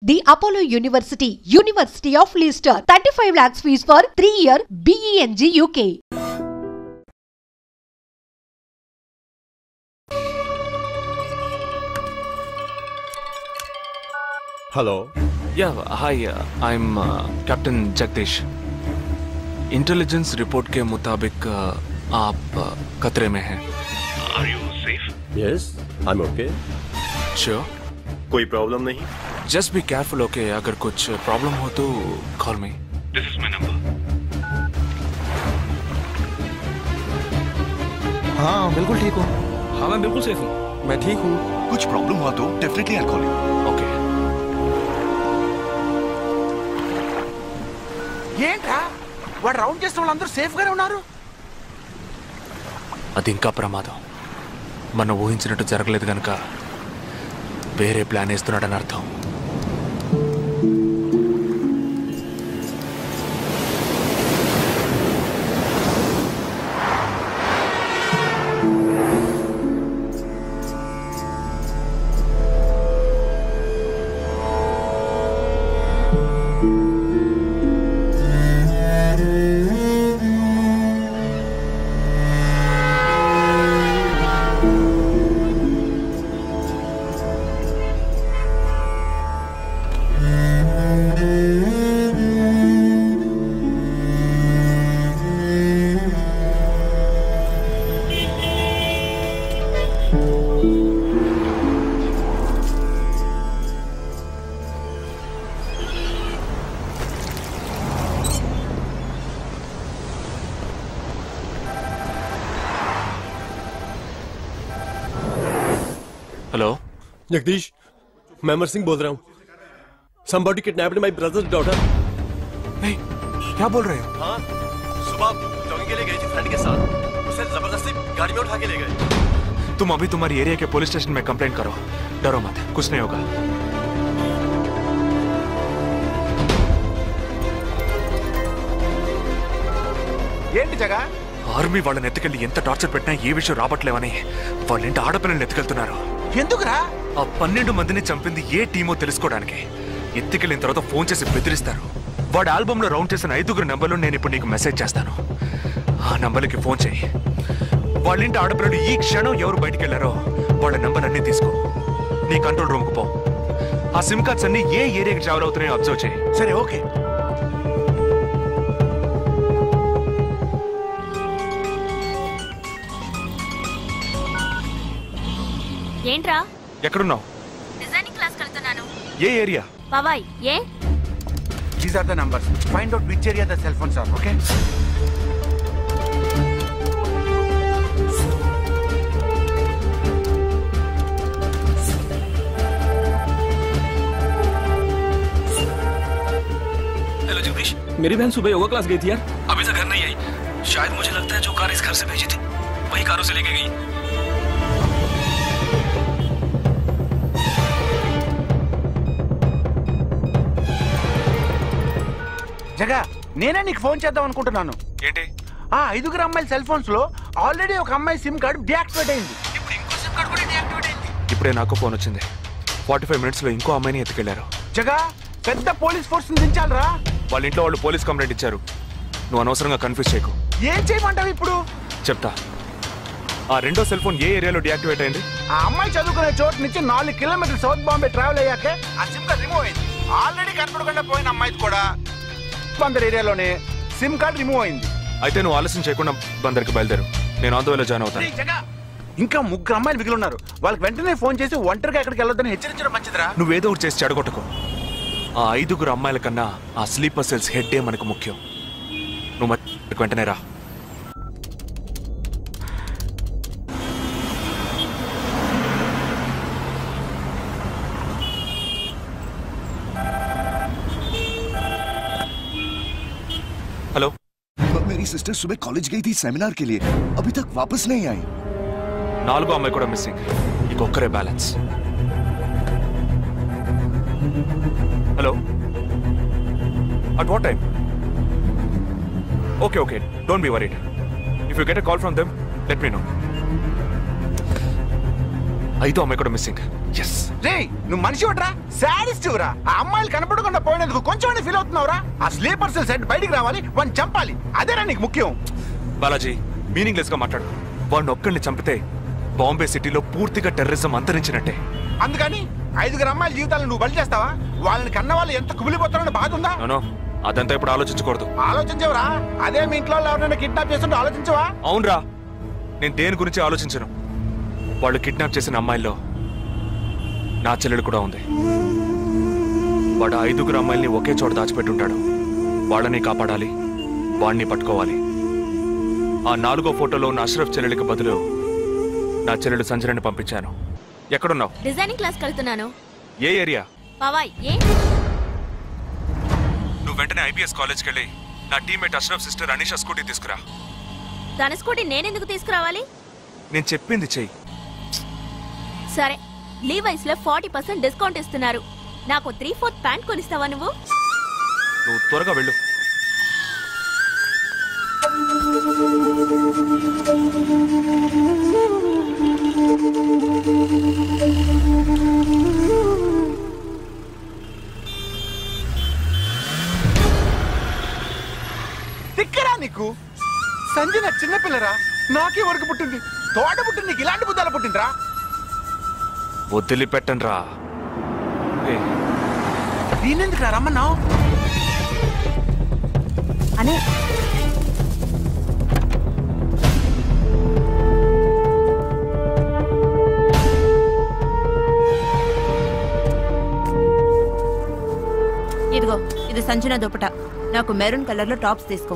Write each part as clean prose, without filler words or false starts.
The Apollo University, University of Leicester, 35 lakhs fees for 3-year BEng UK. Hello. Yeah, hi. I'm Captain Jagdish. Intelligence report के मुताबिक आप खतरे में हैं। Are you safe? Yes, I'm okay. Sure. कोई problem नहीं? Just be careful, okay? अगर कुछ प्रॉब्लम हो तो call me. This is my number. हाँ बिल्कुल ठीक हूँ। हाँ मैं बिल्कुल सेफ हूँ। मैं ठीक हूँ। कुछ प्रॉब्लम हुआ तो definitely I'll call you. Okay. ఏంట్రా వాడు రౌండ్ చేసిన వాళ్ళందరూ సేఫ్ గానే ఉన్నారు. అది ఇంకా ప్రమాదం. మనం ఊహించినట్టు జరగలేదు కనుక వేరే ప్లాన్ వేస్తున్నాడని అర్థం. हेलो जगदीश, मैं अमर सिंह बोल रहा हूँ. Somebody kidnapped my brother's daughter. नहीं, क्या बोल रहे हो? हाँ, सुबह जॉगिंग के लिए गई थी फ्रेंड के साथ. उसे जबरदस्ती गाड़ी में उठा के ले गए. तुम अभी तुम्हारी एरिया के पुलिस स्टेशन में कंप्लेंट करो. डरो मत, कुछ नहीं होगा. ఏంటి జగా? ఆర్మీ వాళ్ళని ఎత్తుకెళ్ళి ఎంత టార్చర్ పెట్టినా ఏ విషయం రాబట్లేవని వాళ్ళేంటి ఆడపిల్లల్ని ఎత్తుకెళ్తున్నారు. ఎందుకురా? ఆ 12 మందిని చంపింది ఏ టీమో తెలుసుకోవడానికి. ఎత్తుకెళ్ళిన తర్వాత ఫోన్ చేసి బెదిరిస్తారు. వాడి ఆల్బమ్ లో రౌండ్ చేసిన 5 నెంబర్లు నేను ఇప్పుడు నీకు మెసేజ్ చేస్తాను. ఆ నంబర్లకి ఫోన్ చేయి. వాళ్ళింటి ఆడపిల్లలు ఈ క్షణం ఎవరు బయటికి వెళ్ళారో వాళ్ళ నంబర్ అన్ని తీసుకో. నీ కంట్రోల్ రూమ్ కు పో. ఆ సిమ్ కార్డ్స్ అన్ని ఏ ఏరియాకి ట్రావెల్ అవుతున్నాయో అబ్జర్వ్ చేయి. సరే ఓకే. ఏంట్రా? ఎక్కడున్నావు? డిజైనింగ్ క్లాస్ వెళ్తున్నాను. ఏ ఏరియా? పవాయ్. ఏ? These are the numbers. Find out which area the cell phones are, okay? Hello Jagdish, मेरी बहन सुबह योगा क्लास गई थी यार. अभी तक घर नहीं आई. शायद मुझे लगता है जो कार इस घर से भेजी थी वही कारों से लेके गई. జగా, నేనే నీకు ఫోన్ చేద్దాం అనుకుంటున్నాను. ఏంటి? ఆ 5 అమ్మాయిల సెల్ ఫోన్స్ లో ఆల్రెడీ ఒక అమ్మాయి సిమ్ కార్డ్ డియాక్టివేట్ అయింది. ఇప్పుడు ఇంకో సిమ్ కార్డ్ కూడా డియాక్టివేట్ అయింది. ఇప్పుడే నాకు ఫోన్ వచ్చింది. 45 మినిట్స్ లో ఇంకో అమ్మాయిని ఎత్తుకెళ్లారు. జగా, పెద్ద పోలీస్ ఫోర్స్ దించాలరా. వాళ్ళ ఇంట్లో వాళ్ళు పోలీస్ కంప్లైంట్ ఇచ్చారు. నువ్వు అనవసరంగా కన్ఫ్యూజ్ చేయకు. ఏం చేయమంటావు ఇప్పుడు? చెప్తా. ఆ రెండో సెల్ ఫోన్ ఏ ఏరియాలో డియాక్టివేట్ అయింది? ఆ అమ్మాయి చదువుకునే చోటు నుంచి 4 కిలోమీటర్లు సౌత్ బాంబే ట్రావెల్ అయ్యాకే ఆ సిమ్ కార్డ్ రిమూవ్ అయింది. ఆల్రెడీ కనపడకుండా పోయిన అమ్మాయిది కూడా బందర్ ఏరియాలోనే సిమ్ కార్డ్ రిమూవ్ అయింది. అయితే నువ్వు ఆలస్యం చేయకుండా బందర్కి బయలుదేరు. నేను ఆందోళన జాయిన్ అవుతాను. ఇంకా 3 అమ్మాయిలు మిగిలి ఉన్నారు. వాళ్ళకి వెంటనే ఫోన్ చేసి ఒంటరిగా ఎక్కడికి వెళ్ళొద్దని హెచ్చరించడం మంచిదిరా. నువ్వేదో ఒకటి చేసి చెడగొట్టుకో. ఆ 5 అమ్మాయిల కన్నా ఆ స్లీపర్ సెల్స్ హెడ్డే మనకు ముఖ్యం. నువ్వు వెంటనే రా. हेलो. मेरी सिस्टर सुबह कॉलेज गई थी सेमिनार के लिए, अभी तक वापस नहीं आई. 4 అమ్మాయి కూడా మిస్సింగ్. ఇంకొక్కరే balance. Hello. At what time? Okay okay, don't be worried. If you get a call from them let me know. 5 అమ్మాయి కూడా మిస్సింగ్. ఎస్, రే నువ్వు మనిషి వట్రా, సాడిస్ట్ రా. ఆ అమ్మాయిలు కనపడకుండా పోయినందుకు కొంచెం ఫీల్ అవుతున్నావురా? ఆ స్లీపర్ సెల్ సెట్ బయటికి రావాలి, వాడిని చంపాలి, అదేరా నీకు ముఖ్యం. బాలాజీ మీనింగ్లెస్ గా మాట్లాడు. వాడిని ఒక్కడిని చంపితే బాంబే సిటీలో పూర్తిగా టెర్రరిజం అంతరించినట్టే. అందుకని 5 అమ్మాయిల జీవితాలను నువ్వు బలి చేస్తావా? వాళ్ళని కన్న వాళ్ళు ఎంత కుమిలిపోతారని బాధ ఉందా? అదంతా ఇప్పుడు ఆలోచించకూడదు. ఆలోచించవరా? అదే మీ ఇంట్లో ఎవరైనా కిడ్నాప్ చేస్తుంటే ఆలోచించవా? అవునరా, నేను దేని గురించి ఆలోచించను. వాళ్ళు కిడ్నాప్ చేసిన అమ్మాయిల్లో నా చెల్లెలు కూడా ఉంది. వాడు 5 అమ్మాయిల్ని ఒకే చోట దాచిపెట్టుంటాడు. వాళ్ళని కాపాడాలి, వాడిని పట్టుకోవాలి. ఆ 4వ ఫోటోలో ఉన్న అష్రఫ్ చెల్లెలికి బదులు నా చెల్లెలు సంజనని పంపించాను. ఎక్కడున్నావు? డిజైనింగ్ క్లాస్ వెళ్తున్నాను. ఏ ఏరియా? పవాయ్. ఏ? నువ్వు వెంటనే ఐపీఎస్ కాలేజ్కి వెళ్ళి నా teammate Ashraf sister Anisha scooty తీసుకురా. తన స్కూటీ నేనెందుకు తీసుకురావాలి? నేను చెప్పింది చెయ్యి. సరే, లీవైస్ లో 40% డిస్కౌంట్ ఇస్తున్నారు. నాకు 3/4 ప్యాంట్ కొనిస్తావా నువ్వు? నువ్వు త్వరగా వెళ్ళు. తిక్కరా నీకు? సంజన చిన్నపిల్లరా, నాకే వరకు పుట్టింది. తోట పుట్టింది, నీకు ఇలాంటి బుద్ధాలు పుట్టిందిరా? వదిలిపెట్టండి రా. దీనెందుకు రా రమ్మన్నావు? అనే ఇదిగో, ఇది సంజన దుపట. నాకు మెరూన్ కలర్ లో టాప్స్ తీసుకో.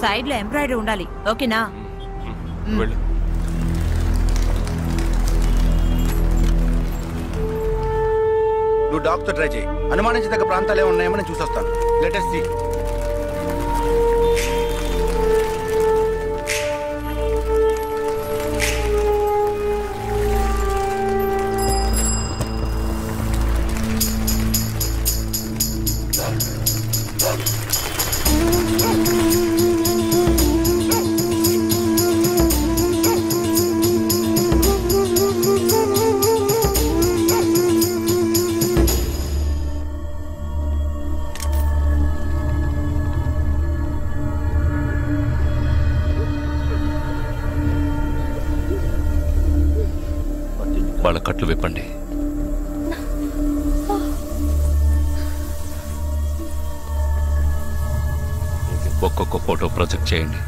సైడ్ లో ఎంబ్రాయిడరీ ఉండాలి, ఓకేనా? వెళ్ళు. నువ్వు డాక్టర్ ట్రై చేయి. అనుమానించదగ్గ ప్రాంతాలు ఏమి ఉన్నాయేమో నేను చూసొస్తాను. Latest see. వాళ్ళ కట్లు విప్పండి. ఒక్కొక్క ఫోటో ప్రొజెక్ట్ చేయండి.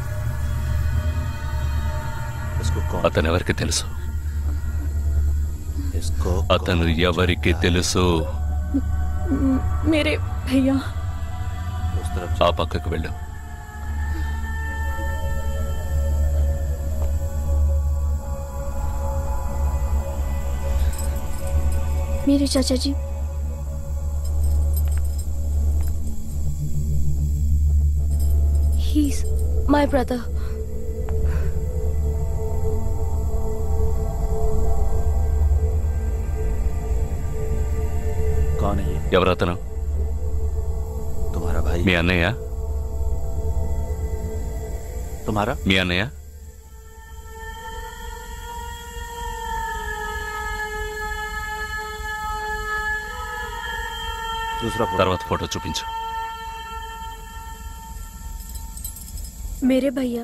అతను ఎవరికి తెలుసు? అతను ఎవరికి తెలుసు? మేరే భయ్యా. ఆ పక్కకు వెళ్ళు. मेरे चाचा जी, he's my brother. कौन है ये? ఎవరతను? तुम्हारा भाई? మీ అన్నయ్య? तुम्हारा? మీ అన్నయ్య? తర్వాత ఫోటో చూపించు. मेरे भैया.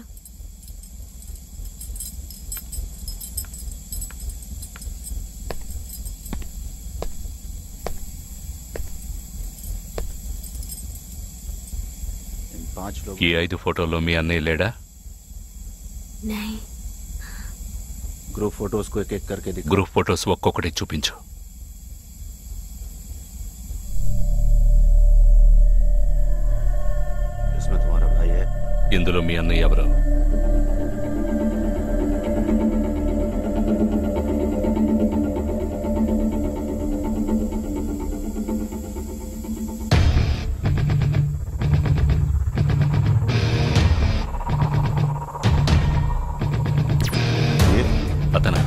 ఈ 5 ఫోటోల్లో మీ అన్నయ్య లేడా? नहीं. ग्रुप फोटोज को एक एक करके दिखा. గ్రూప్ ఫోటోస్ ఒక్కొక్కటి చూపించు. इसमें तुम्हारा भाई है? ఇందులో మీ అన్నయ్య ఎవరు? అతనా?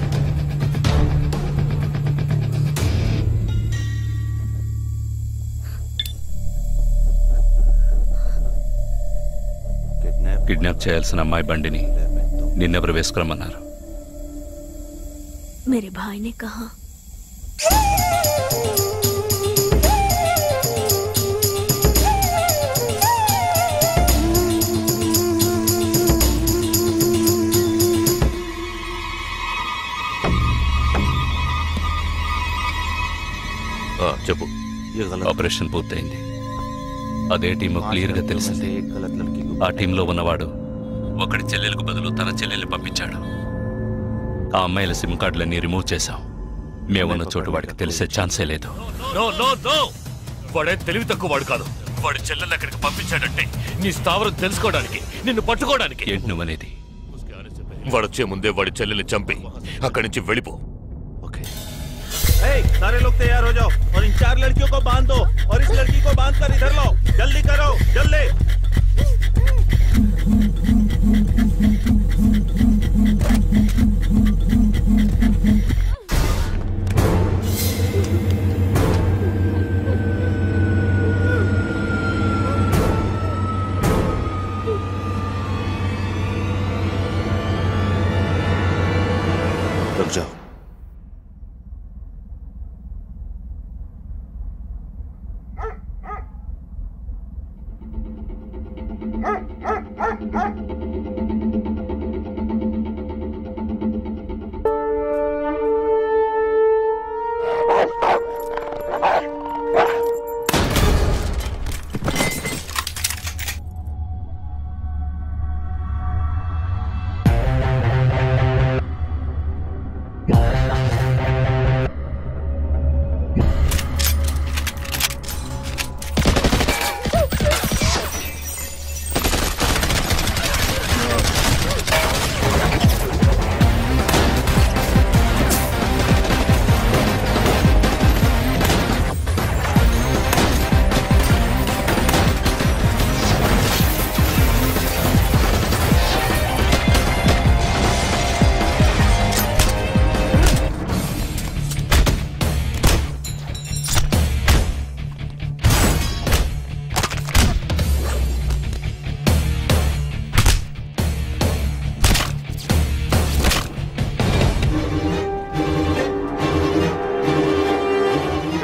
కిడ్నాప్ చేయాల్సిన అమ్మాయి బండిని నిన్నెవరు వేసుకురమ్మన్నారు? मेरे भाई ने कहा. ఆపరేషన్ పూర్తయింది. అదే టీము క్లియర్గా తెలిసింది. ఆ టీంలో ఉన్నవాడు ఒకడి చెల్లెలకు బదులు తన చెల్లెల్ని పంపించాడు. ఆ అమ్మాయిల సిమ్ కార్డులన్నీ రిమూవ్ చేశాం. మేమున్న చోటు వాడికి తెలిసే ఛాన్సే లేదు. వాడే తెలివి తక్కువ వాడు కాదు. వాడి చెల్లెల్ని అక్కడికి పంపించాడంటే నీ స్థావరం తెలుసుకోవడానికి, నిన్ను పట్టుకోవడానికి. ఏంటి నువ్వనేది? వాడొచ్చే ముందే వాడి చెల్లెల్ని చంపి అక్కడి నుంచి వెళ్ళిపో. सारे लोग तैयार हो जाओ और इन 4 लड़कियों को बांध दो और इस लड़की को बांध कर इधर लाओ. जल्दी करो, जल्दी. रुक जाओ.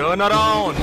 Turn around.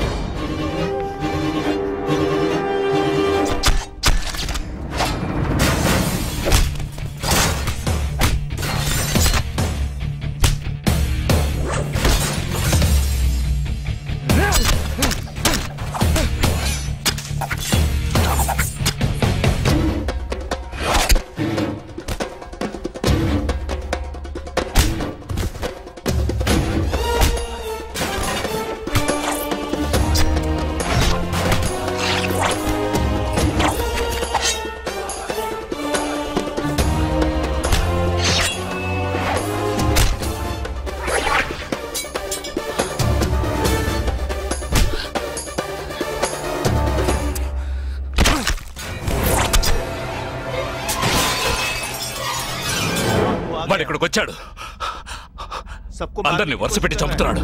వాడు ఇక్కడికి వచ్చాడు. అందరినీ వరుస పెట్టి చంపుతున్నాడు.